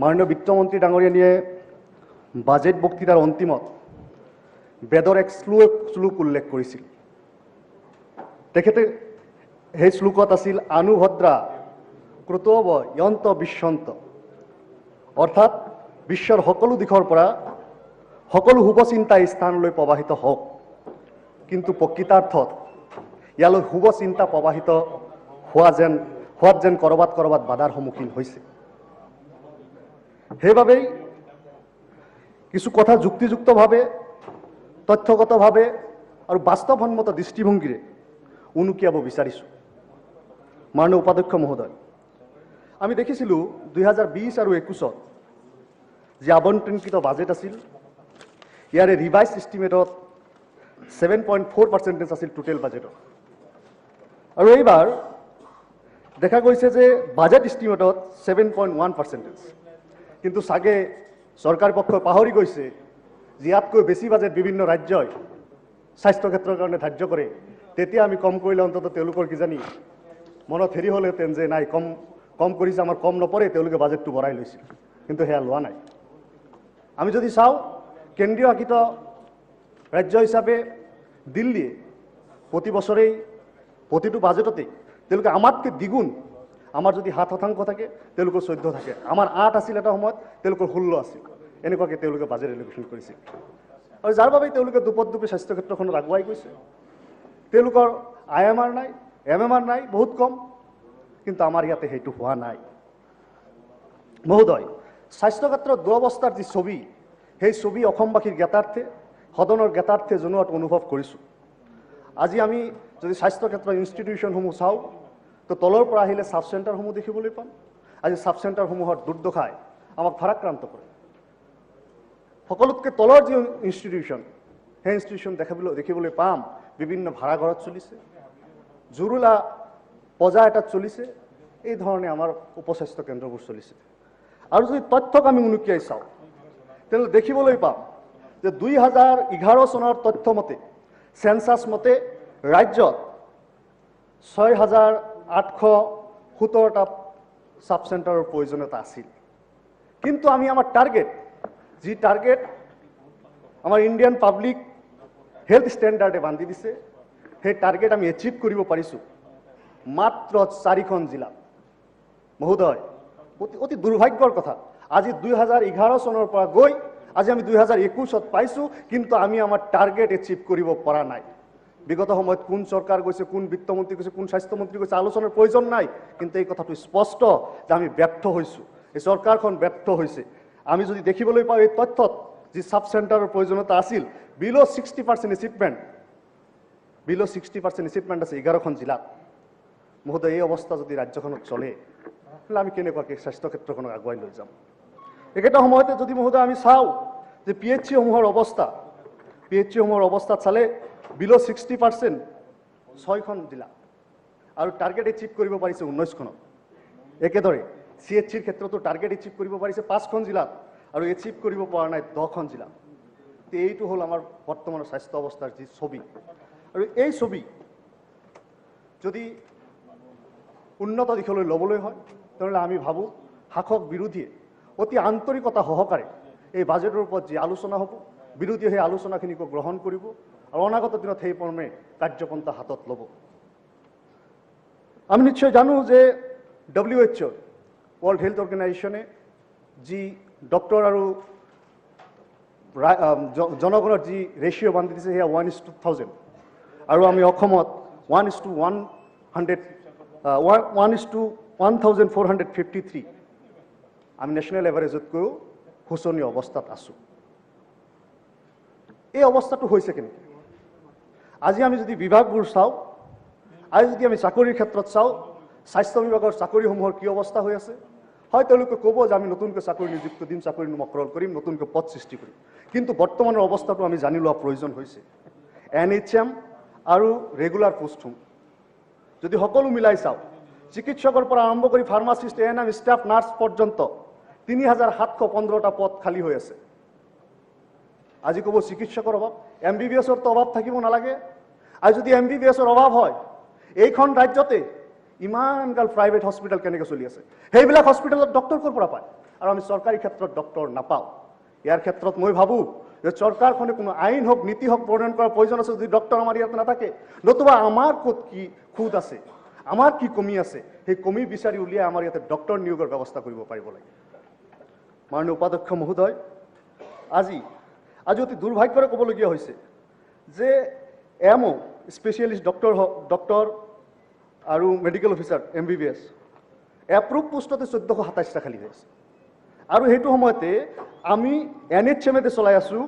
মাননীয় বিত্তমন্ত্ৰী ডাঙৰীয়ানীয়ে বাজেট বক্তৃতাৰ অন্তিমত বেদৰ এক শ্লোক উল্লেখ কৰিছিল। তেখেতে সেই শ্লোকত আছিল আনুভদ্ৰা ক্ৰুতব য়ন্ত বিশ্বন্ত, অৰ্থাৎ বিশ্বৰ সকলো দিশৰ পৰা সকলো শুভচিন্তা স্থানলৈ প্ৰৱাহিত হওক, কিন্তু প্ৰকৃতাৰ্থত ইয়ালৈ শুভচিন্তা প্ৰৱাহিত হোৱাত যেন কৰবাত বাধাৰ সন্মুখীন হৈছে। সেইবাবেই কিছু কথা যুক্তিযুক্তভাৱে, তথ্যগতভাৱে আৰু বাস্তৱসন্মত দৃষ্টিভংগীৰে উনুকিয়াব বিচাৰিছোঁ। মাননীয় উপাধ্যক্ষ মহোদয়, আমি দেখিছিলোঁ 2020 আৰু 21 যি আবণ্টনকৃত বাজেট আছিল, ইয়াৰে ৰিভাইজ এষ্টিমেটত 7.4% আছিল টোটেল বাজেটৰ। আৰু এইবাৰ দেখা গৈছে যে বাজেট এষ্টিমেটত 7.1%। কিন্তু চাগে চৰকাৰ পক্ষই পাহৰি গৈছে যে ইয়াতকৈ বেছি বাজেট বিভিন্ন ৰাজ্যই স্বাস্থ্য ক্ষেত্ৰৰ কাৰণে ধাৰ্য কৰে। তেতিয়া আমি কম কৰিলে অন্ততঃ তেওঁলোকৰ কিজানি মনত হেৰি হ'লেহেঁতেন যে নাই, কম কৰিছে, আমাৰ কম নপৰে, তেওঁলোকে বাজেটটো বঢ়াই লৈছিল। কিন্তু সেয়া লোৱা নাই। আমি যদি চাওঁ, কেন্দ্ৰীয় শাসিত ৰাজ্য হিচাপে দিল্লীয়ে প্ৰতি বছৰেই প্ৰতিটো বাজেটতেই তেওঁলোকে আমাতকৈ দ্বিগুণ, আমাৰ যদি 7% থাকে তেওঁলোকৰ 14 থাকে, আমাৰ 8 আছিল এটা সময়ত, তেওঁলোকৰ 16 আছিল। এনেকুৱাকৈ তেওঁলোকে বাজেট এলোকেশ্যন কৰিছিল। আৰু যাৰ বাবে তেওঁলোকে দুপদুপি স্বাস্থ্য ক্ষেত্ৰখনত আগুৱাই গৈছে। তেওঁলোকৰ IMR নাই, MMR নাই, বহুত কম। কিন্তু আমাৰ ইয়াতে সেইটো হোৱা নাই। মহোদয়, স্বাস্থ্য ক্ষেত্ৰৰ দুৰৱস্থাৰ যি ছবি, সেই ছবি অসমবাসীৰ জ্ঞাতাৰ্থে, সদনৰ জ্ঞাতাৰ্থে জনোৱাত অনুভৱ কৰিছোঁ। আজি আমি যদি স্বাস্থ্য ক্ষেত্ৰৰ ইনষ্টিটিউশ্যনসমূহ চাওঁ, তো তলৰ পৰা আহিলে ছাব চেণ্টাৰসমূহ দেখিবলৈ পাম। আজি ছাব চেণ্টাৰসমূহৰ দুৰ্দশাই আমাক ভাৰাক্ৰান্ত কৰে। সকলোতকৈ তলৰ যি ইনষ্টিটিউশ্যন, সেই ইনষ্টিটিউশ্যন দেখিবলৈ পাম বিভিন্ন ভাড়াঘৰত চলিছে, জুৰুলা পজা এটাত চলিছে। এই ধৰণে আমাৰ উপস্বাস্থ্য কেন্দ্ৰবোৰ চলিছে। আৰু যদি তথ্যক আমি উনুকিয়াই চাওঁ, তেনেহ'লে দেখিবলৈ পাম যে 2011 চনৰ তথ্য মতে, চেঞ্চাছ মতে ৰাজ্যত 6,817টা ছাব চেণ্টাৰৰ প্ৰয়োজনীয়তা আছিল। কিন্তু আমি আমাৰ টাৰ্গেট, যি টাৰ্গেট আমাৰ ইণ্ডিয়ান পাব্লিক হেল্থ ষ্টেণ্ডাৰ্ডে বান্ধি দিছে, সেই টাৰ্গেট আমি এচিভ কৰিব পাৰিছোঁ মাত্ৰ 4খন জিলাত। মহোদয়, অতি দুৰ্ভাগ্যৰ কথা, আজি 2011 চনৰ পৰা গৈ আজি আমি 2021 পাইছোঁ, কিন্তু আমি আমাৰ টাৰ্গেট এচিভ কৰিব পৰা নাই। বিগত সময়ত কোন চৰকাৰ গৈছে, কোন বিত্তমন্ত্ৰী গৈছে, কোন স্বাস্থ্যমন্ত্ৰী গৈছে, আলোচনাৰ প্ৰয়োজন নাই। কিন্তু এই কথাটো স্পষ্ট যে আমি ব্যৰ্থ হৈছোঁ, এই চৰকাৰখন ব্যৰ্থ হৈছে। আমি যদি দেখিবলৈ পাওঁ এই তথ্যত যি ছাব চেণ্টাৰৰ প্ৰয়োজনীয়তা আছিল, বিল' 60% এচিভমেণ্ট, বিল' 60% এচিভমেণ্ট আছে 11খন জিলাত। মহোদয়, এই অৱস্থা যদি ৰাজ্যখনত চলে, তেতিয়াহ'লে আমি কেনেকুৱাকৈ স্বাস্থ্য ক্ষেত্ৰখনক আগুৱাই লৈ যাম? একেটা সময়তে যদি মহোদয় আমি চাওঁ যে PHC-সমূহৰ অৱস্থা, PHC-সমূহৰ অৱস্থাত চালে বিল' 60% 6খন জিলা, আৰু টাৰ্গেট এচিভ কৰিব পাৰিছে 19খনত। একেদৰে CHCৰ ক্ষেত্ৰতো টাৰ্গেট এচিভ কৰিব পাৰিছে 5খন জিলাত, আৰু এচিভ কৰিব পৰা নাই 10খন জিলাত। এইটো হ'ল আমাৰ বৰ্তমানৰ স্বাস্থ্য অৱস্থাৰ যি ছবি। আৰু এই ছবি যদি উন্নত দিশলৈ ল'বলৈ হয়, তেনেহ'লে আমি ভাবোঁ শাসক বিৰোধীয়ে অতি আন্তৰিকতা সহকাৰে এই বাজেটৰ ওপৰত যি আলোচনা হ'ব, বিৰোধীয়ে সেই আলোচনাখিনিক গ্ৰহণ কৰিব আৰু অনাগত দিনত সেই মৰ্মে কাৰ্যপন্থা হাতত ল'ব। আমি নিশ্চয় জানো যে WHO, ৱৰ্ল্ড হেল্থ অৰ্গেনাইজেশ্যনে যি ডক্টৰ আৰু জনগণৰ যি ৰেচিঅ' বান্ধি দিছে, সেয়া 1:1000। আৰু আমি অসমত 1:1453 আমি নেশ্যনেল এভাৰেজতকৈও শোচনীয় অৱস্থাত আছোঁ। এই অৱস্থাটো হৈছে কেনেকৈ? আজি আমি যদি বিভাগবোৰ চাওঁ, আজি যদি আমি চাকৰিৰ ক্ষেত্ৰত চাওঁ, স্বাস্থ্য বিভাগৰ চাকৰিসমূহৰ কি অৱস্থা হৈ আছে? হয়, তেওঁলোকে ক'ব যে আমি নতুনকৈ চাকৰি নিযুক্ত দিম, চাকৰি মকৰল কৰিম, নতুনকৈ পদ সৃষ্টি কৰিম। কিন্তু বৰ্তমানৰ অৱস্থাটো আমি জানি লোৱা প্ৰয়োজন হৈছে। NHM আৰু ৰেগুলাৰ পোষ্টসমূহ যদি সকলো মিলাই চাওঁ, চিকিৎসকৰ পৰা আৰম্ভ কৰি ফাৰ্মাচিষ্ট, ANM, ষ্টাফ নাৰ্ছ পৰ্যন্ত 3,715টা পদ খালী হৈ আছে। আজি ক'ব চিকিৎসকৰ অভাৱ, MBBS-ৰতো অভাৱ থাকিব নালাগে। আজি যদি MBBS-ৰ অভাৱ হয়, এইখন ৰাজ্যতে ইমানগাল প্ৰাইভেট হস্পিটেল কেনেকৈ চলি আছে? সেইবিলাক হস্পিটেলত ডক্টৰ ক'ৰ পৰা পায়? আৰু আমি চৰকাৰী ক্ষেত্ৰত ডক্টৰ নাপাওঁ। ইয়াৰ ক্ষেত্ৰত মই ভাবোঁ যে চৰকাৰখনে কোনো আইন হওক নীতি হওক প্ৰণয়ন কৰাৰ প্ৰয়োজন আছে যদি ডক্টৰ আমাৰ ইয়াত নাথাকে, নতুবা আমাৰ ক'ত কি খুঁত আছে, আমাৰ কি কমি আছে, সেই কমি বিচাৰি উলিয়াই আমাৰ ইয়াতে ডক্টৰ নিয়োগৰ ব্যৱস্থা কৰিব পাৰিব লাগে। মাননীয় উপাধ্যক্ষ মহোদয়, আজি অতি দুৰ্ভাগ্যৰে ক'বলগীয়া হৈছে যে এমঅ স্পেচিয়েলিষ্ট ডক্টৰ আৰু মেডিকেল অফিচাৰ MBBS এপ্ৰুভ পোষ্টতে 1427টা খালী হৈ আছে, আৰু সেইটো সময়তে আমি NHMতে চলাই আছোঁ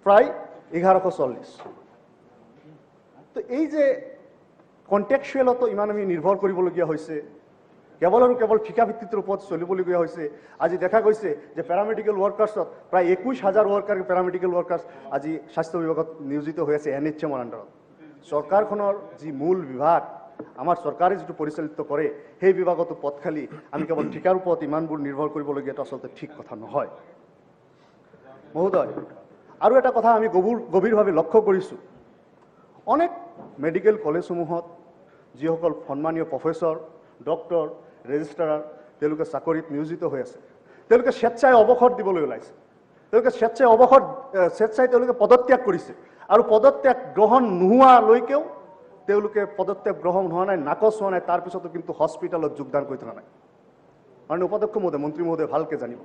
প্ৰায় 1140। তো এই যে কণ্টেক্সুৱেলতো ইমান আমি নিৰ্ভৰ কৰিবলগীয়া হৈছে, কেৱল আৰু কেৱল ঠিকা ভিত্তিৰ ওপৰত চলিবলগীয়া হৈছে। আজি দেখা গৈছে যে পেৰামেডিকেল ৱৰ্কাৰ্ছত প্ৰায় 21,000 ৱৰ্কাৰ পেৰামেডিকেল ৱৰ্কাৰ্ছ আজি স্বাস্থ্য বিভাগত নিয়োজিত হৈ আছে NHMৰ আণ্ডাৰত। চৰকাৰখনৰ যি মূল বিভাগ, আমাৰ চৰকাৰে যিটো পৰিচালিত কৰে, সেই বিভাগতো পদ খালি আমি কেৱল ঠিকাৰ ওপৰত ইমানবোৰ নিৰ্ভৰ কৰিবলগীয়াটো আচলতে ঠিক কথা নহয়। মহোদয়, আৰু এটা কথা আমি গভীৰভাৱে লক্ষ্য কৰিছোঁ, অনেক মেডিকেল কলেজসমূহত যিসকল সন্মানীয় প্ৰফেচৰ, ডক্টৰ, ৰেজিষ্ট্ৰাৰ তেওঁলোকে চাকৰিত নিয়োজিত হৈ আছে, তেওঁলোকে স্বেচ্ছাই অৱসৰ দিবলৈ ওলাইছে। তেওঁলোকে স্বেচ্ছাই তেওঁলোকে পদত্যাগ কৰিছে, আৰু পদত্যাগ গ্ৰহণ নোহোৱালৈকেও তেওঁলোকে পদত্যাগ গ্ৰহণ হোৱা নাই, নাকচ হোৱা নাই, তাৰপিছতো কিন্তু হস্পিটেলত যোগদান কৰি থকা নাই। মাননীয় উপাধ্যক্ষ মহোদয়, মন্ত্ৰী মহোদয় ভালকৈ জানিব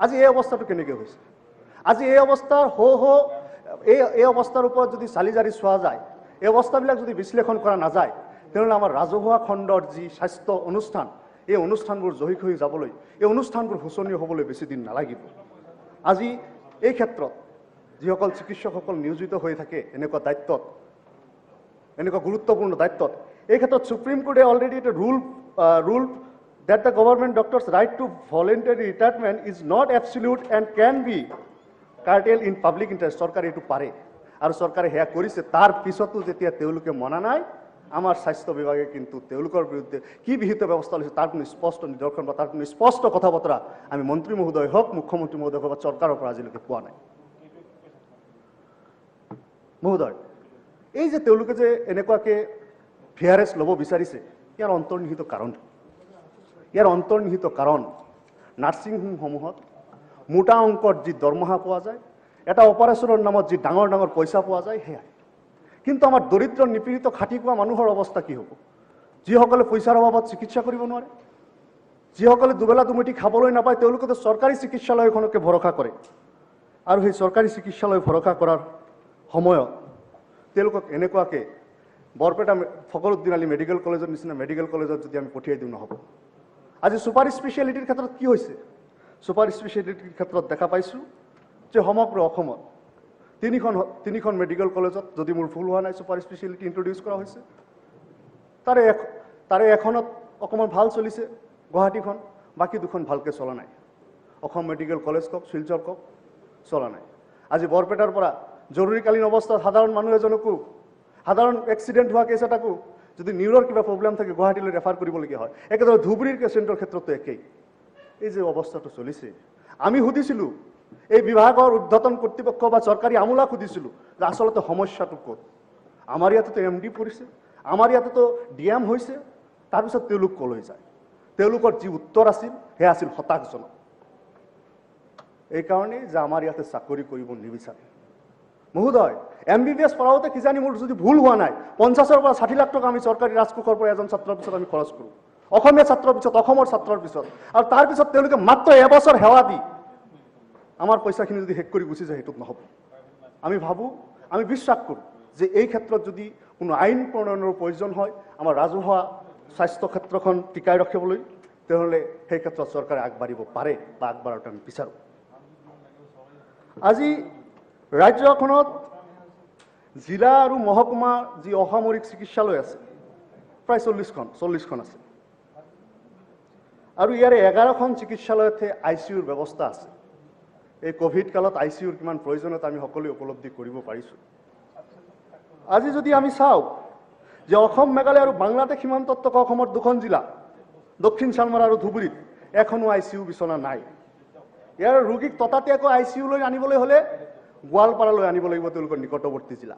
আজি এই অৱস্থাটো কেনেকৈ হৈছে। আজি এই অৱস্থাৰ এই অৱস্থাৰ ওপৰত যদি চালি জাৰি চোৱা যায়, এই অৱস্থাবিলাক যদি বিশ্লেষণ কৰা নাযায়, তেনেহ'লে আমাৰ ৰাজহুৱা খণ্ডৰ যি স্বাস্থ্য অনুষ্ঠান, এই অনুষ্ঠানবোৰ জহিক হৈ যাবলৈ, এই অনুষ্ঠানবোৰ শোচনীয় হ'বলৈ বেছি দিন নালাগিব। আজি এই ক্ষেত্ৰত যিসকল চিকিৎসকসকল নিয়োজিত হৈ থাকে এনেকুৱা দায়িত্বত, এনেকুৱা গুৰুত্বপূৰ্ণ দায়িত্বত, এই ক্ষেত্ৰত সুপ্ৰিম কোৰ্টে অলৰেডি এটা rule that the government doctors' right to voluntary retirement is not absolute and can be curtailed in public interest. চৰকাৰে এইটো পাৰে, আৰু চৰকাৰে সেয়া কৰিছে। তাৰ পিছতো যেতিয়া তেওঁলোকে মনা নাই, আমাৰ স্বাস্থ্য বিভাগে কিন্তু তেওঁলোকৰ বিৰুদ্ধে কি বিহিত ব্যৱস্থা লৈছে তাৰ কোনো স্পষ্ট নিদৰ্শন বা তাৰ কোনো স্পষ্ট কথা বতৰা আমি মন্ত্ৰী মহোদয় হওক, মুখ্যমন্ত্ৰী মহোদয় হওক বা চৰকাৰৰ পৰা আজিলৈকে পোৱা নাই। মহোদয়, এই যে তেওঁলোকে যে এনেকুৱাকৈ VRS ল'ব বিচাৰিছে, ইয়াৰ অন্তৰ্নিহিত কাৰণ নাৰ্ছিং হোমসমূহত মোটা অংকত যি দৰমহা পোৱা যায়, এটা অপাৰেশ্যনৰ নামত যি ডাঙৰ ডাঙৰ পইচা পোৱা যায়, সেয়াই। কিন্তু আমাৰ দৰিদ্ৰ নিপীড়িত খাটি খোৱা মানুহৰ অৱস্থা কি হ'ব? যিসকলে পইচাৰ অভাৱত চিকিৎসা কৰিব নোৱাৰে, যিসকলে দুবেলা দুমুঠি খাবলৈ নাপায়, তেওঁলোকেতো চৰকাৰী চিকিৎসালয়খনকে ভৰসা কৰে, আৰু সেই চৰকাৰী চিকিৎসালয় ভৰসা কৰাৰ সময়ত তেওঁলোকক এনেকুৱাকৈ বৰপেটা ফখৰুদ্দিন আলী মেডিকেল কলেজৰ নিচিনা মেডিকেল কলেজত যদি আমি পঠিয়াই দিওঁ নহ'ব। আজি ছুপাৰ স্পেচিয়েলিটিৰ ক্ষেত্ৰত কি হৈছে? ছুপাৰ স্পেচিয়েলিটিৰ ক্ষেত্ৰত দেখা পাইছোঁ যে সমগ্ৰ অসমত তিনিখন মেডিকেল কলেজত, যদি মোৰ ভুল হোৱা নাই, ছুপাৰ স্পেচিয়েলিটি ইন্ট্ৰডিউচ কৰা হৈছে। তাৰে এখনত অকণমান ভাল চলিছে, গুৱাহাটীখন, বাকী দুখন ভালকৈ চলা নাই। অসম মেডিকেল কলেজ কওক, শিলচৰ কওক, চলা নাই। আজি বৰপেটাৰ পৰা জৰুৰীকালীন অৱস্থাত সাধাৰণ মানুহ এজনকো, সাধাৰণ এক্সিডেণ্ট হোৱা কেছ এটাকো যদি নিউৰৰ কিবা প্ৰব্লেম থাকে গুৱাহাটীলৈ ৰেফাৰ কৰিবলগীয়া হয়। একেদৰে ধুবুৰীৰ পেচেণ্টৰ ক্ষেত্ৰতো একেই। এই যে অৱস্থাটো চলিছে, আমি সুধিছিলোঁ এই বিভাগৰ ঊৰ্ধ্বতন কৰ্তৃপক্ষ বা চৰকাৰী আমোলাক সুধিছিলোঁ যে আচলতে সমস্যাটো ক'ত। আমাৰ ইয়াতেতো MD পৰিছে, আমাৰ ইয়াতেতো DM হৈছে, তাৰপিছত তেওঁলোক ক'লৈ যায়? তেওঁলোকৰ যি উত্তৰ আছিল সেয়া আছিল হতাশজনক। এইকাৰণেই যে আমাৰ ইয়াতে চাকৰি কৰিব নিবিচাৰে। মহোদয়, MBBS পঢ়াওঁতে কিজানি মোৰ যদি ভুল হোৱা নাই, 50,000 পৰা 60 লাখ টকা আমি চৰকাৰী ৰাজকোষৰ পৰা এজন ছাত্ৰৰ পিছত আমি খৰচ কৰোঁ, অসমীয়া ছাত্ৰৰ পিছত, অসমৰ ছাত্ৰৰ পিছত, আৰু তাৰপিছত তেওঁলোকে মাত্ৰ এবছৰ সেৱা দি আমাৰ পইচাখিনি যদি শেষ কৰি গুচি যায়, সেইটোত নহ'ব। আমি ভাবোঁ, আমি বিশ্বাস কৰোঁ যে এই ক্ষেত্ৰত যদি কোনো আইন প্ৰণয়নৰ প্ৰয়োজন হয় আমাৰ ৰাজহুৱা স্বাস্থ্য ক্ষেত্ৰখন টিকাই ৰাখিবলৈ, তেনেহ'লে সেই ক্ষেত্ৰত চৰকাৰে আগবাঢ়িব পাৰে বা আগবাঢ়াটো আমি বিচাৰোঁ। আজি ৰাজ্যখনত জিলা আৰু মহকুমা যি অসামৰিক চিকিৎসালয় আছে প্ৰায় 40খন আছে, আৰু ইয়াৰে 11খন চিকিৎসালয়তহে ICUৰ ব্যৱস্থা আছে। এই কোভিড কালত ICUৰ কিমান প্ৰয়োজনীয়তা আমি সকলোৱে উপলব্ধি কৰিব পাৰিছোঁ। আজি যদি আমি চাওঁ যে অসম, মেঘালয় আৰু বাংলাদেশ সীমান্তত থকা অসমৰ 2খন জিলা, দক্ষিণ চানমাৰা আৰু ধুবুৰীত এখনো ICU বিচনা নাই। ইয়াৰ ৰোগীক ততাতৈয়াকৈ ICUলৈ আনিবলৈ হ'লে গোৱালপাৰালৈ আনিব লাগিব, তেওঁলোকৰ নিকটৱৰ্তী জিলা।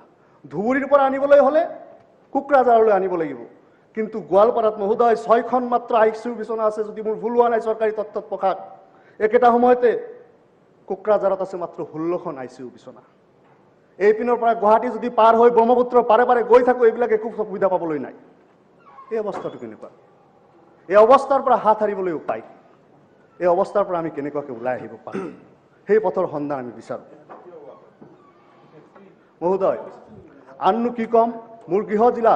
ধুবুৰীৰ পৰা আনিবলৈ হ'লে কোকৰাঝাৰলৈ আনিব লাগিব, কিন্তু গোৱালপাৰাত মহোদয় 6খন মাত্ৰ ICU বিচনা আছে, যদি মোৰ ভুল হোৱা নাই চৰকাৰী তথ্যত প্ৰকাশ। একেটা সময়তে কোকৰাঝাৰত আছে মাত্ৰ 16খন ICU বিচনা। এইপিনৰ পৰা গুৱাহাটী যদি পাৰ হৈ ব্ৰহ্মপুত্ৰ পাৰে পাৰে গৈ থাকোঁ, এইবিলাক একো সুবিধা পাবলৈ নাই। এই অৱস্থাটো কেনেকুৱা? এই অৱস্থাৰ পৰা হাত সাৰিবলৈ উপায় কি? এই অৱস্থাৰ পৰা আমি কেনেকুৱাকৈ ওলাই আহিব পাৰোঁ, সেই পথৰ সন্ধান আমি বিচাৰোঁ। মহোদয়, আননো কি ক'ম, মোৰ গৃহ জিলা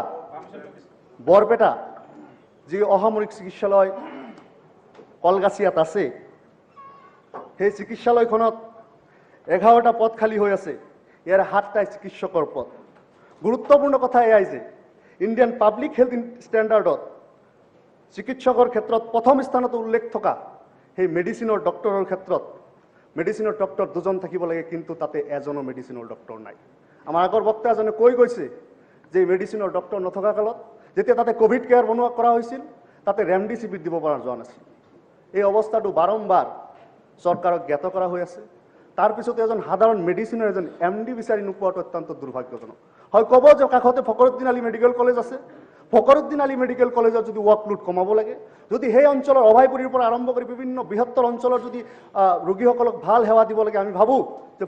বৰপেটা যি অসামৰিক চিকিৎসালয় কলগাছিয়াত আছে, সেই চিকিৎসালয়খনত 11টা পদ খালী হৈ আছে। ইয়াৰ 7টাই চিকিৎসকৰ পদ। গুৰুত্বপূৰ্ণ কথা এয়াই যে ইণ্ডিয়ান পাব্লিক হেল্থ ষ্টেণ্ডাৰ্ডত চিকিৎসকৰ ক্ষেত্ৰত প্ৰথম স্থানত উল্লেখ থকা সেই মেডিচিনৰ ডক্টৰৰ ক্ষেত্ৰত মেডিচিনৰ ডক্টৰ 2জন থাকিব লাগে, কিন্তু তাতে এজনো মেডিচিনৰ ডক্টৰ নাই। আমাৰ আগৰ বক্তা এজনে কৈ গৈছে যে মেডিচিনৰ ডক্টৰ নথকা কালত যেতিয়া তাতে কোভিড কেয়াৰ বনোৱা কৰা হৈছিল, তাতে ৰেমডিচিভিৰ দিব পৰা যোৱা নাছিল। এই অৱস্থাটো বাৰম্বাৰ চৰকাৰক জ্ঞাত কৰা হৈ আছে। তাৰপিছতে এজন সাধাৰণ মেডিচিনৰ এজন MD বিচাৰি নোপোৱাটো অত্যন্ত দুৰ্ভাগ্যজনক। হয়, ক'ব যে কাষতে ফখৰুদ্দিন আলী মেডিকেল কলেজ আছে। ফখৰুদ্দিন আলী মেডিকেল কলেজত যদি ৱৰ্কলোড কমাব লাগে, যদি সেই অঞ্চলৰ অভয়পুৰীৰ পৰা আৰম্ভ কৰি বিভিন্ন বৃহত্তৰ অঞ্চলৰ যদি ৰোগীসকলক ভাল সেৱা দিব লাগে, আমি ভাবোঁ যে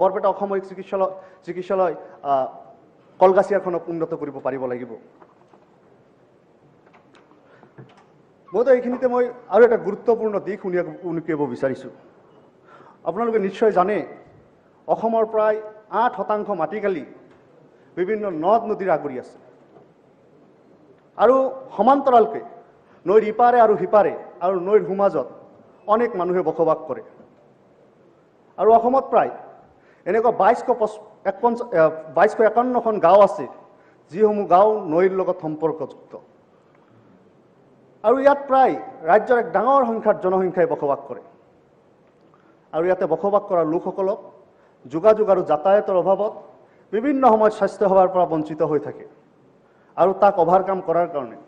বৰপেটা অসামৰিক চিকিৎসালয় কলগাছিয়াখনক উন্নত কৰিব পাৰিব লাগিব। মইতো এইখিনিতে মই আৰু এটা গুৰুত্বপূৰ্ণ দিশ উনুকিয়াব বিচাৰিছোঁ। আপোনালোকে নিশ্চয় জানে, অসমৰ প্ৰায় 8% মাটিকালি বিভিন্ন নদ নদীৰ আগুৰি আছে, আৰু সমান্তৰালকৈ নৈৰ ইপাৰে আৰু সিপাৰে আৰু নৈৰ সোমাজত অনেক মানুহে বসবাস কৰে। আৰু অসমত প্ৰায় এনেকুৱা 2251খন গাঁও আছে, যিসমূহ গাঁও নৈৰ লগত সম্পৰ্কযুক্ত। আৰু ইয়াত প্ৰায় ৰাজ্যৰ এক ডাঙৰ সংখ্যাৰ জনসংখ্যাই বসবাস কৰে। আৰু ইয়াতে বসবাস কৰা লোকসকলক যোগাযোগ আৰু যাতায়াতৰ অভাৱত বিভিন্ন সময়ত স্বাস্থ্যসেৱাৰ পৰা বঞ্চিত হৈ থাকে। আৰু তাক অভাৰকাম কৰাৰ কাৰণে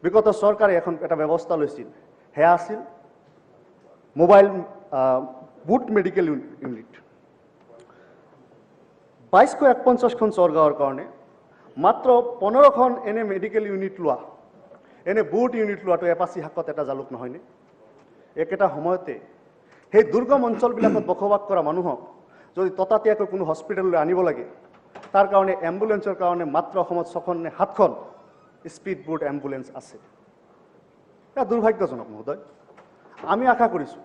বিগত চৰকাৰে এটা ব্যৱস্থা লৈছিল, সেয়া আছিল মোবাইল বুথ মেডিকেল ইউনিট। 2251খন চৰগাঁৱৰ কাৰণে মাত্ৰ 15খন এনে মেডিকেল ইউনিট লোৱা, এনে বুথ ইউনিট লোৱাটো এপাচি শাকত এটা জালুক নহয়নে? একেটা সময়তে সেই দুৰ্গম অঞ্চলবিলাকত বসবাস কৰা মানুহক যদি ততাতীয়াকৈ কোনো হস্পিটেললৈ আনিব লাগে, তাৰ কাৰণে এম্বুলেন্সৰ কাৰণে মাত্ৰ অসমত 6খন নে 7খন স্পীড বোট এম্বুলেন্স আছে। এয়া দুৰ্ভাগ্যজনক মহোদয়। আমি আশা কৰিছোঁ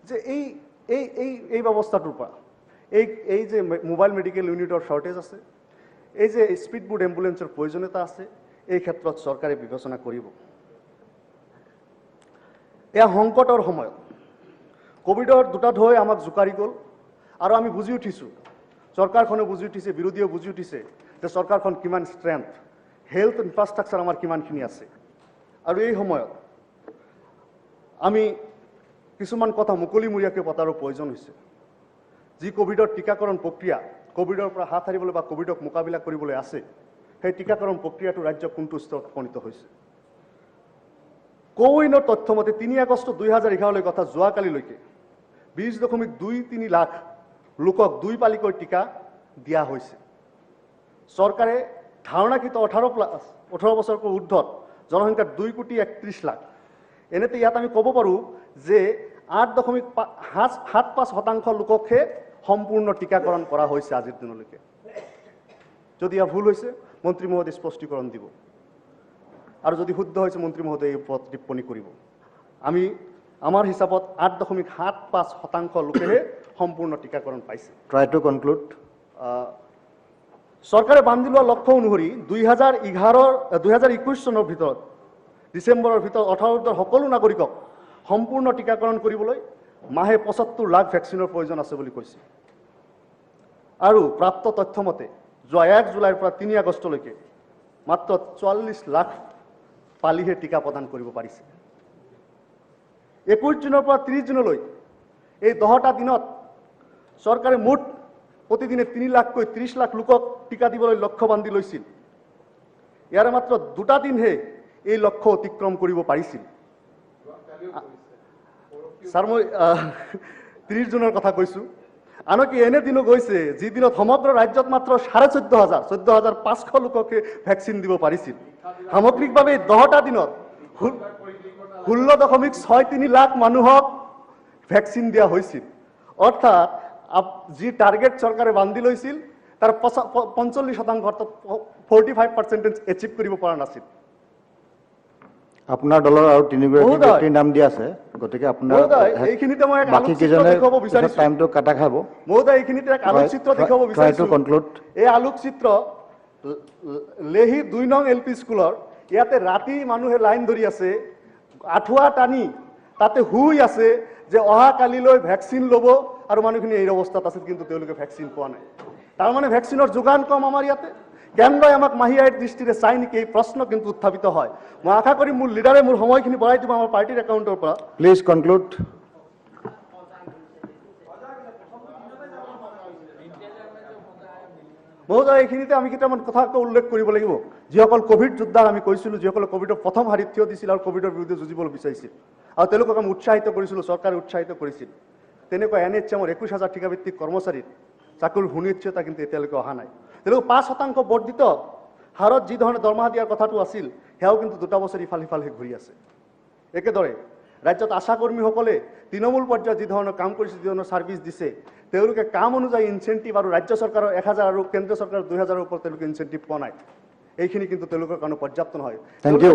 যে এই ব্যৱস্থাটোৰ পৰা এই যে মোবাইল মেডিকেল ইউনিটৰ শ্বৰ্টেজ আছে, এই যে স্পীড বোট এম্বুলেন্সৰ প্ৰয়োজনীয়তা আছে, এই ক্ষেত্ৰত চৰকাৰে বিবেচনা কৰিব। এয়া সংকটৰ সময়ত কোভিডৰ দুটা ঢৌ আমাক জোকাৰি গ'ল, আৰু আমি বুজি উঠিছোঁ, চৰকাৰখনে বুজি উঠিছে, বিৰোধীয়ে বুজি উঠিছে যে চৰকাৰখন কিমান ষ্ট্ৰেংথ, হেল্থ ইনফ্ৰাষ্ট্ৰাকচাৰ আমাৰ কিমানখিনি আছে। আৰু এই সময়ত আমি কিছুমান কথা মুকলিমূৰীয়াকৈ পতাৰো প্ৰয়োজন হৈছে। যি কোভিডৰ টীকাকৰণ প্ৰক্ৰিয়া, কোভিডৰ পৰা হাত সাৰিবলৈ বা কোভিডক মোকাবিলা কৰিবলৈ আছে, সেই টীকাকৰণ প্ৰক্ৰিয়াটো ৰাজ্য কোনটো স্তৰত উপনীত হৈছে। কোৱিনৰ তথ্যমতে 3 আগষ্ট 2011 কথা যোৱাকালিলৈকে 20.23 লাখ লোকক 2 পালিকৈ টীকা দিয়া হৈছে। চৰকাৰে ধাৰণাকৃত 18 বছৰকৈ ঊৰ্ধত জনসংখ্যা 2.31 লাখ। এনেতে ইয়াত আমি ক'ব পাৰোঁ যে 8.75% লোককহে সম্পূৰ্ণ টীকাকৰণ কৰা হৈছে আজিৰ দিনলৈকে। যদি ইয়াৰ ভুল হৈছে, মন্ত্ৰী মহোদয়ে স্পষ্টীকৰণ দিব, আৰু যদি শুদ্ধ হৈছে মন্ত্ৰী মহোদয়ে এই ওপৰত টিপ্পনী কৰিব। আমাৰ হিচাপত 8.75% লোকেহে সম্পূৰ্ণ টীকাকৰণ পাইছে। Try to conclude. চৰকাৰে বান্ধি লোৱা লক্ষ্য অনুসৰি 2021 চনৰ ভিতৰত ডিচেম্বৰৰ ভিতৰত 18 সকলো নাগৰিকক সম্পূৰ্ণ টীকাকৰণ কৰিবলৈ মাহে 75 লাখ ভেকচিনৰ প্ৰয়োজন আছে বুলি কৈছে। আৰু প্ৰাপ্ত তথ্যমতে যোৱা 1 জুলাইৰ পৰা 3 আগষ্টলৈকে মাত্ৰ 44 লাখ পালিহে টীকা প্ৰদান কৰিব পাৰিছে। 21 জুনৰ পৰা 30 জুনলৈ এই 10টা দিনত চৰকাৰে মুঠ প্ৰতিদিনে 3 লাখকৈ 30 লাখ লোকক টীকা দিবলৈ লক্ষ্য বান্ধি লৈছিল। ইয়াৰে মাত্ৰ 2টা দিনহে এই লক্ষ্য অতিক্ৰম কৰিব পাৰিছিল। ছাৰ, মই 30 জুনৰ কথা কৈছোঁ। আনকি এনে দিনো গৈছে যি দিনত সমগ্ৰ ৰাজ্যত মাত্ৰ 14,500 লোককে ভেকচিন দিব পাৰিছিল। সামগ্ৰিকভাৱে 10টা দিনত 16.63 লাখ মানুহক ভেকচিন দিয়া হৈছিল। অৰ্থাৎ যি টাৰ্গেট চৰকাৰে বান্ধি লৈছিল তাৰ 45% অৰ্থাৎ 45% এচিভ কৰিব পৰা নাছিল। আপোনাৰ দলৰ আৰু তিনিগৰাকী ব্যক্তিৰ নাম দিয়া আছে, গতিকে আপোনাৰ এইখিনিতে মই এক বাকী আলোকচিত্ৰ কেইজনে দেখুৱাব বিচাৰিছো। টাইমটো কাটা খাব। মহোদয় এইখিনিতে এক আলোকচিত্ৰ দেখুৱাব বিচাৰিছো। এই আলোকচিত্ৰ লেহি 2 নং LP স্কুলৰ। ইয়াতে ৰাতি মানুহে লাইন ধৰি আছে, আঠুৱা টানি তাতে শুই আছে যে অহা কালিলৈ ভেকচিন ল'ব, আৰু মানুহখিনি এই অৱস্থাত আছে কিন্তু তেওঁলোকে ভেকচিন পোৱা নাই। তাৰমানে ভেকচিনৰ যোগান কম আমাৰ ইয়াতে। কেন্দ্ৰই আমাক মাহিয়াৰ দৃষ্টিৰে চাই নেকি, এই প্ৰশ্ন কিন্তু উত্থাপিত হয়। মই আশা কৰি মোৰ লিডাৰে মোৰ সময়খিনি বঢ়াই দিব আমাৰ পাৰ্টিৰ একাউণ্টৰ পৰা। Please conclude. মহোদয় এইখিনিতে আমি কেইটামান কথা উল্লেখ কৰিব লাগিব। যিসকল কোভিড যোদ্ধা আমি কৈছিলোঁ, যিসকলে কোভিডৰ প্ৰথম শাৰীত থিয় দিছিল আৰু কোভিডৰ বিৰুদ্ধে যুঁজিবলৈ বিচাৰিছিল, আৰু তেওঁলোকক আমি উৎসাহিত কৰিছিলোঁ, চৰকাৰে উৎসাহিত কৰিছিল, তেনেকুৱা NHM-ৰ 21,000 ঠিকাভিত্তিক কৰ্মচাৰীৰ চাকৰিৰ সুনিশ্চয়তা কিন্তু এতিয়ালৈকে অহা নাই। তেওঁলোক 5% বৰ্ধিত হাৰত যি ধৰণে দৰমহা দিয়াৰ কথাটো আছিল, সেয়াও কিন্তু 2টা বছৰ ইফাল সিফালহে ঘূৰি আছে। একেদৰে ৰাজ্যত আশাকৰ্মীসকলে তৃণমূল পৰ্যায়ত যি ধৰণৰ কাম কৰিছে, যি ধৰণৰ ছাৰ্ভিচ দিছে, তেওঁলোকে কাম অনুযায়ী ইনচেণ্টিভ আৰু ৰাজ্য চৰকাৰৰ 1,000 আৰু কেন্দ্ৰীয় চৰকাৰৰ 2,000ৰ ওপৰত তেওঁলোকে ইনচেণ্টিভ পোৱা নাই। এইখিনি কিন্তু তেওঁলোকৰ কাৰণে পৰ্যাপ্ত নহয়।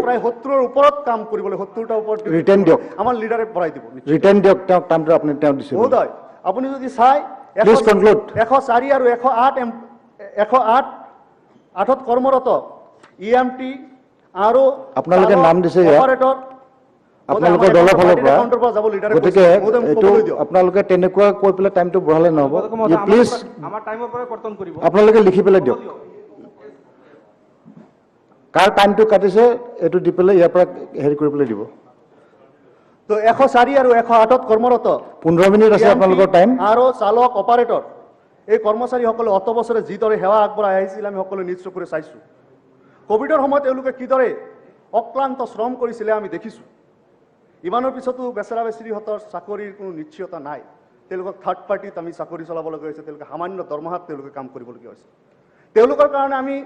প্ৰায় 70ৰ ওপৰত কাম কৰিবলৈ, 70টা ওপৰত ৰিটাৰ্ণ দিয়ক। আমাৰ লিডাৰে ভৰাই দিব। ৰিটাৰ্ণ দিয়ক, তেওঁক টাইমটো আপুনি তেওঁ দিছে। মহোদয় আপুনি যদি চাই 104 আৰু 108ত কৰ্মৰত EMT আৰু আপোনালোকে নাম দিছে অপাৰেটৰ, আপোনালোকৰ দলৰ ফালৰ পৰা, যাব লিডাৰে। গতিকে আপোনালোকে তেনেকুৱা কৈ পেলাই টাইমটো বঢ়ালে নহ'ব। প্লিজ আমাৰ টাইমৰ পৰা কৰ্তন কৰিব। আপোনালোকে লিখি পেলাই দিয়ক কাৰ টাইমটো কাটিছে, এইটো দি পেলাই ইয়াৰ পৰা হেৰি কৰি পেলাই দিব। তো 104 আৰু 108ত কৰ্মৰত 15 মিনিট আছে আপোনালোকৰ টাইম। আৰু চালক অপাৰেটৰ এই কৰ্মচাৰীসকলে অত বছৰে যিদৰে সেৱা আগবঢ়াই আহিছিল আমি সকলোৱে নিজ চকুৰে চাইছোঁ। কোভিডৰ সময়ত তেওঁলোকে কিদৰে অক্লান্ত শ্ৰম কৰিছিলে আমি দেখিছোঁ। ইমানৰ পিছতো বেচেৰা বেচেৰীহঁতৰ চাকৰিৰ কোনো নিশ্চয়তা নাই। তেওঁলোকক থাৰ্ড পাৰ্টিত আমি চাকৰি চলাবলগীয়া হৈছে, তেওঁলোকে সামান্য দৰমহাত তেওঁলোকে কাম কৰিবলগীয়া হৈছে। তেওঁলোকৰ কাৰণে আমি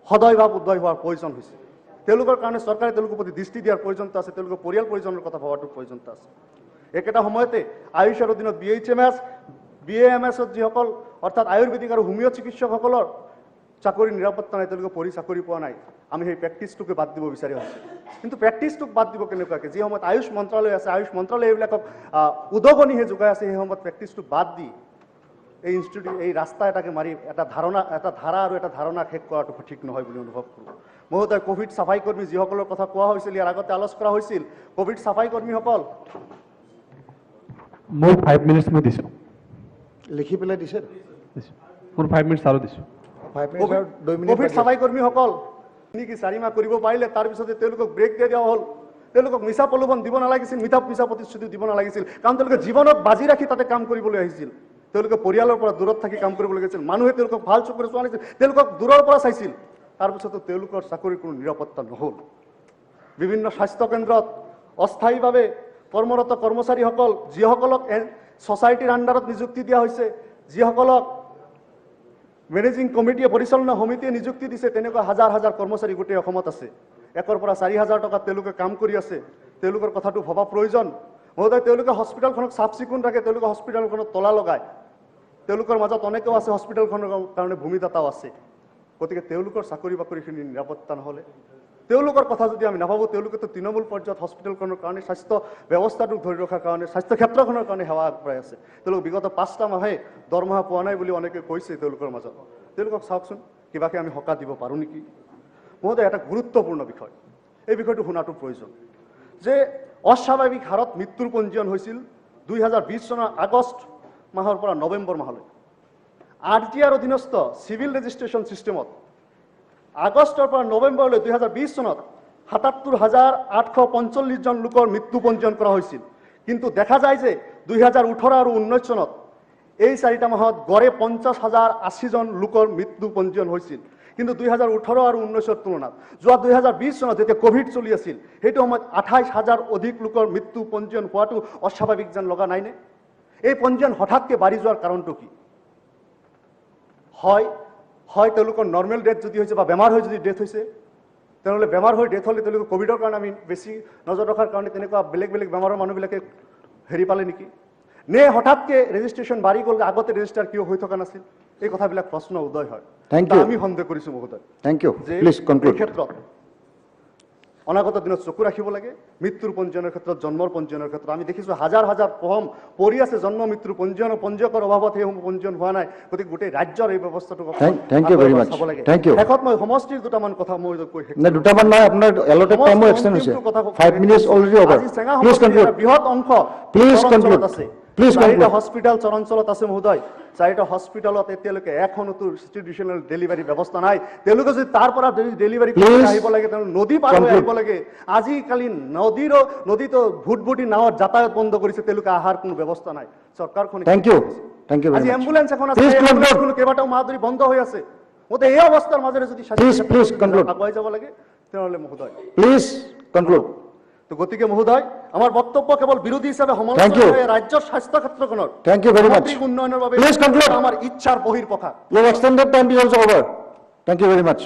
সদয় ভাৱ উদয় হোৱাৰ প্ৰয়োজন হৈছে। তেওঁলোকৰ কাৰণে চৰকাৰে তেওঁলোকৰ প্ৰতি দৃষ্টি দিয়াৰ প্ৰয়োজনীয়তা আছে, তেওঁলোকৰ পৰিয়াল পৰিজনৰ কথা ভবাটোৰ প্ৰয়োজনীয়তা আছে। একেটা সময়তে আয়ুষৰ অধীনত BHMS, BAMS-ত যিসকল অৰ্থাৎ আয়ুৰ্বেদিক আৰু হোমিঅ' চিকিৎসকসকলৰ চাকৰি নিৰাপত্তা নাই, তেওঁলোকে পঢ়ি চাকৰি পোৱা নাই। আমি সেই প্ৰেক্টিছটোকে বাদ দিব বিচাৰি আছোঁ। কিন্তু প্ৰেক্টিছটোক বাদ দিব কেনেকুৱাকৈ? যি সময়ত আয়ুষ মন্ত্ৰালয় আছে, আয়ুষ মন্ত্ৰালয়ে এইবিলাকক উদগনিহে যোগাই আছে, সেই সময়ত প্ৰেক্টিছটোক বাদ দি এই ইনষ্টিটিউট, এই ৰাস্তা এটাকে মাৰি এটা ধাৰা আৰু এটা ধাৰণা শেষ কৰাটো ঠিক নহয় বুলি অনুভৱ কৰোঁ। মহোদয়, কোভিড চাফাই কৰ্মী যিসকলৰ কথা কোৱা হৈছিল, ইয়াৰ আগতে আলোচনা কৰা হৈছিল, কোভিড চাফাই কৰ্মীসকল মোক 5 মিনিটছ মই দিছোঁ, লিখি পেলাই দিছে। মোৰ 5 মিনিটছ আৰু দিছোঁ। কোভিড চাফাই কৰ্মীসকল নেকি 4 মাহ কৰিব পাৰিলে, তাৰপিছতে তেওঁলোকক ব্ৰেক দিয়া হ'ল। তেওঁলোকক মিছা প্ৰলোভন দিব নালাগিছিল, মিছা প্ৰতিশ্ৰুতি দিব নালাগিছিল, কাৰণ তেওঁলোকে জীৱনত বাজি ৰাখি তাতে কাম কৰিবলৈ আহিছিল। তেওঁলোকে পৰিয়ালৰ পৰা দূৰত থাকি কাম কৰিবলগীয়া হৈছিল। মানুহে তেওঁলোকক ভাল চকুৰে চোৱা নাছিল, তেওঁলোকক দূৰৰ পৰা চাইছিল। তাৰপিছতো তেওঁলোকৰ চাকৰিৰ কোনো নিৰাপত্তা নহ'ল। বিভিন্ন স্বাস্থ্য কেন্দ্ৰত অস্থায়ীভাৱে কৰ্মৰত কৰ্মচাৰীসকল, যিসকলক ছ'চাইটিৰ আণ্ডাৰত নিযুক্তি দিয়া হৈছে, যিসকলক মেনেজিং কমিটিয়ে, পৰিচালনা সমিতিয়ে নিযুক্তি দিছে, তেনেকুৱা হাজাৰ হাজাৰ কৰ্মচাৰী গোটেই অসমত আছে। 1ৰ পৰা 4,000 টকাত তেওঁলোকে কাম কৰি আছে। তেওঁলোকৰ কথাটো ভবা প্ৰয়োজন। মহোদয়, তেওঁলোকে হস্পিটেলখনক চাফ চিকুণ ৰাখে, তেওঁলোকে হস্পিটেলখনত তলা লগায়। তেওঁলোকৰ মাজত অনেকেও আছে, হস্পিটেলখনৰ কাৰণে ভূমিদাতাও আছে। গতিকে তেওঁলোকৰ চাকৰি বাকৰিখিনি নিৰাপত্তা নহ'লে, তেওঁলোকৰ কথা যদি আমি নাভাবোঁ, তেওঁলোকেতো তৃণমূল পৰ্যায়ত হস্পিটেলখনৰ কাৰণে, স্বাস্থ্য ব্যৱস্থাটোক ধৰি ৰখাৰ কাৰণে, স্বাস্থ্য ক্ষেত্ৰখনৰ কাৰণে সেৱা আগবঢ়াই আছে। তেওঁলোক বিগত 5টা মাহে দৰমহা পোৱা নাই বুলি অনেকে কৈছে তেওঁলোকৰ মাজত। তেওঁলোকক চাওকচোন, কিবাকে আমি সকাহ দিব পাৰোঁ নেকি? মহোদয়, এটা গুৰুত্বপূৰ্ণ বিষয়, এই বিষয়টো শুনাটো প্ৰয়োজন যে অস্বাভাৱিক হাৰত মৃত্যুৰ পঞ্জীয়ন হৈছিল 2020 চনৰ আগষ্ট মাহৰ পৰা নৱেম্বৰ মাহলৈ। RTR অধীনস্থ চিভিল ৰেজিষ্ট্ৰেশ্যন ছিষ্টেমত আগষ্টৰ পৰা নৱেম্বৰলৈ 2020 চনত 77,845 জন লোকৰ মৃত্যু পঞ্জীয়ন কৰা হৈছিল। কিন্তু দেখা যায় যে 2018 আৰু 19 চনত এই 4টা মাহত গড়ে 50,080 জন লোকৰ মৃত্যু পঞ্জীয়ন হৈছিল। কিন্তু 2018 আৰু 19ৰ তুলনাত যোৱা 2020 চনত যেতিয়া কোভিড চলি আছিল, সেইটো সময়ত 28,000 অধিক লোকৰ মৃত্যু পঞ্জীয়ন হোৱাটো অস্বাভাৱিক যেন লগা নাইনে? এই পঞ্জীয়ন হঠাৎকৈ বাঢ়ি যোৱাৰ কাৰণটো কি? হয় তেওঁলোকৰ নৰ্মেল ডেথ যদি হৈছে বা বেমাৰ হৈ যদি ডেথ হৈছে, তেনেহ'লে বেমাৰ হৈ ডেথ হ'লে তেওঁলোকে কোভিডৰ কাৰণে আমি বেছি নজৰ ৰখাৰ কাৰণে তেনেকুৱা বেলেগ বেলেগ বেমাৰৰ মানুহবিলাকে হেৰি পালে নেকি? নে হঠাৎকৈ ৰেজিষ্ট্ৰেশ্যন বাঢ়ি গ'ল, আগতে ৰেজিষ্টাৰ কিয় হৈ থকা নাছিল? এই কথাবিলাক প্ৰশ্ন উদয় হয়। Thank you. আমি সন্দেহ কৰিছোঁ মহোদয় Thank you. যে Please এই conclude. ক্ষেত্ৰত অনাগত দিনত চকু ৰাখিব লাগে। মৃত্যুৰ পঞ্জীয়নৰ ক্ষেত্ৰত, জন্মৰ পঞ্জীয়নৰ ক্ষেত্ৰত আমি দেখিছোঁ হাজাৰ হাজাৰ ফৰ্ম পৰি আছে জন্ম মৃত্যুৰ পঞ্জীয়কৰ অভাৱত সেইসমূহ পঞ্জীয়ন হোৱা নাই। গতিকে গোটেই ৰাজ্যৰ এই ব্যৱস্থাটো Thank you very much. চাব লাগে। Thank you. শেষত মই সমষ্টিৰ দুটামান কথা মই কৈ শেষ না, দুটামান নহয়, আপোনাৰ allotted time extend হৈছে। 5 minutes already over. আজি চেঙা Please সমষ্টিৰ conclude. এটা বৃহৎ অংশ Please চৰ conclude. অঞ্চলত আছে। Please চাৰিটা conclude. হস্পিটেল চৰ অঞ্চলত আছে মহোদয়। চাৰিটা হস্পিটেলত এতিয়ালৈকে এখনতো ইনষ্টিটিউচনেল ডেলিভাৰী ব্যৱস্থা নাই। তেওঁলোকে যদি তাৰ পৰা ডেলিভাৰী কৰি Please আহিব লাগে, তেওঁলোকে নদী পাৰ হৈ conclude. আহিব লাগে। আজিকালি নদীতো ভুটভুটি নাৱত যাতায়াত বন্ধ কৰিছে, তেওঁলোকে অহাৰ কোনো ব্যৱস্থা নাই। চৰকাৰখনে Thank you. Thank you আজি very much. এম্বুলেন্স এখন আছে, Please এই conclude. এম্বুলেন্সখন কেইবাটাও মাহ ধৰি বন্ধ হৈ আছে। মতে এই অৱস্থাৰ মাজেৰে যদি Please conclude. আগুৱাই যাব লাগে, তেনেহ'লে মহোদয় Please conclude. তো গতিকে মহোদয় আমাৰ বক্তব্য কেৱল বিৰোধী হিচাপে Thank you. সমালোচনা ৰাজ্যৰ স্বাস্থ্য ক্ষেত্ৰখনৰ Thank you very much. সামগ্ৰিক উন্নয়নৰ বাবে Please conclude. আমাৰ ইচ্ছাৰ বহিৰ্প্ৰকাশ। Your extended time is also over. Thank you very much.